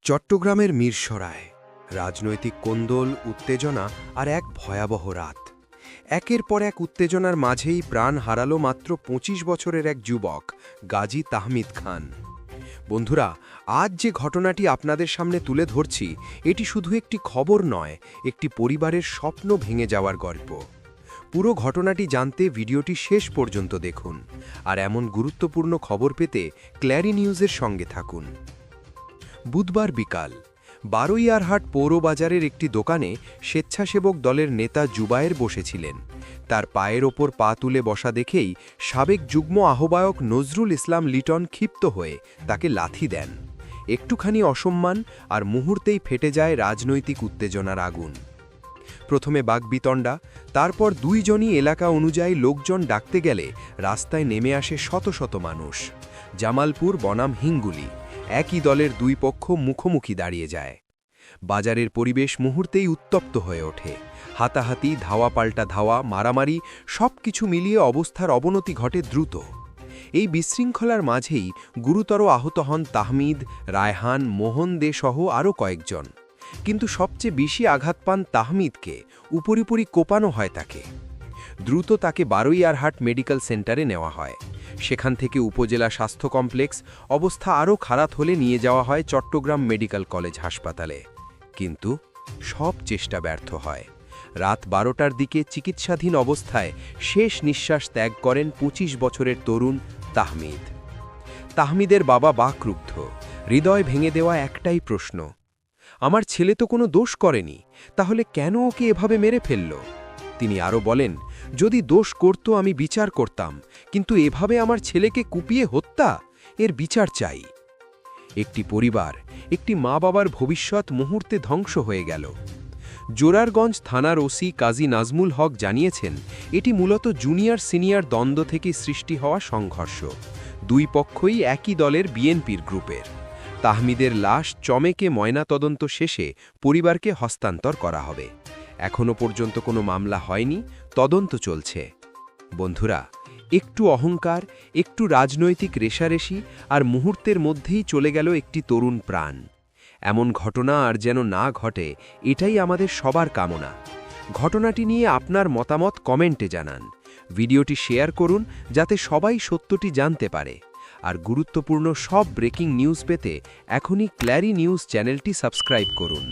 চট্টগ্রামের মিরসরায় রাজনৈতিক কোন্দল, উত্তেজনা আর এক ভয়াবহ রাত। একের পর এক উত্তেজনার মাঝেই প্রাণ হারালো মাত্র ২৫ বছরের এক যুবক, গাজী তাহমিদ খান। বন্ধুরা, আজ যে ঘটনাটি আপনাদের সামনে তুলে ধরছি, এটি শুধু একটি খবর নয়, একটি পরিবারের স্বপ্ন ভেঙে যাওয়ার গল্প। পুরো ঘটনাটি জানতে ভিডিওটি শেষ পর্যন্ত দেখুন, আর এমন গুরুত্বপূর্ণ খবর পেতে ক্ল্যারি নিউজের সঙ্গে থাকুন। বুধবার বিকাল বারৈয়ারহাট পৌরবাজারের একটি দোকানে স্বেচ্ছাসেবক দলের নেতা জুবায়ের বসেছিলেন। তার পায়ের ওপর পা তুলে বসা দেখেই সাবেক যুগ্ম আহ্বায়ক নজরুল ইসলাম লিটন ক্ষিপ্ত হয়ে তাকে লাথি দেন। একটুখানি অসম্মান আর মুহূর্তেই ফেটে যায় রাজনৈতিক উত্তেজনার আগুন। প্রথমে বাকবিতণ্ডা, তারপর দুইজনই এলাকা অনুযায়ী লোকজন ডাকতে গেলে রাস্তায় নেমে আসে শত শত মানুষ। জামালপুর বনাম হিঙ্গুলি, একই দলের দুই পক্ষ মুখোমুখি দাঁড়িয়ে যায়। বাজারের পরিবেশ মুহূর্তেই উত্তপ্ত হয়ে ওঠে। হাতাহাতি, ধাওয়া পাল্টা ধাওয়া, মারামারি, সব কিছু মিলিয়ে অবস্থার অবনতি ঘটে দ্রুত। এই বিশৃঙ্খলার মাঝেই গুরুতর আহত হন তাহমিদ, রায়হান, মোহন দে সহ আরও কয়েকজন। কিন্তু সবচেয়ে বেশি আঘাত পান তাহমিদকে, উপরিপুরি কোপানো হয় তাকে। দ্রুত তাকে বারৈয়ারহাট মেডিকেল সেন্টারে নেওয়া হয়। সেখান থেকে উপজেলা স্বাস্থ্য কমপ্লেক্স, অবস্থা আরও খারাপ হলে নিয়ে যাওয়া হয় চট্টগ্রাম মেডিকেল কলেজ হাসপাতালে। কিন্তু সব চেষ্টা ব্যর্থ হয়। রাত ১২টার দিকে চিকিৎসাধীন অবস্থায় শেষ নিঃশ্বাস ত্যাগ করেন ২৫ বছরের তরুণ তাহমিদ। তাহমিদের বাবা বাকরুদ্ধ, হৃদয় ভেঙে দেওয়া একটাই প্রশ্ন, আমার ছেলে তো কোনো দোষ করেনি, তাহলে কেন ওকে এভাবে মেরে ফেলল? তিনি আরও বলেন, যদি দোষ করত আমি বিচার করতাম, কিন্তু এভাবে আমার ছেলেকে কুপিয়ে হত্যা, এর বিচার চাই। একটি পরিবার, একটি মা বাবার ভবিষ্যৎ মুহূর্তে ধ্বংস হয়ে গেল। জোরারগঞ্জ থানার ওসি কাজী নাজমুল হক জানিয়েছেন, এটি মূলত জুনিয়র সিনিয়র দ্বন্দ্ব থেকে সৃষ্টি হওয়া সংঘর্ষ। দুই পক্ষই একই দলের বিএনপির গ্রুপের। তাহমিদের লাশ চমেকে ময়নাতদন্ত শেষে পরিবারকে হস্তান্তর করা হবে। এখনও পর্যন্ত কোনো মামলা হয়নি, তদন্ত চলছে। বন্ধুরা, একটু অহংকার, একটু রাজনৈতিক রেষারেষি, আর মুহূর্তের মধ্যেই চলে গেল একটি তরুণ প্রাণ। এমন ঘটনা আর যেন না ঘটে, এটাই আমাদের সবার কামনা। ঘটনাটি নিয়ে আপনার মতামত কমেন্টে জানান। ভিডিওটি শেয়ার করুন যাতে সবাই সত্যটি জানতে পারে। আর গুরুত্বপূর্ণ সব ব্রেকিং নিউজ পেতে এখনই ক্ল্যারি নিউজ চ্যানেলটি সাবস্ক্রাইব করুন।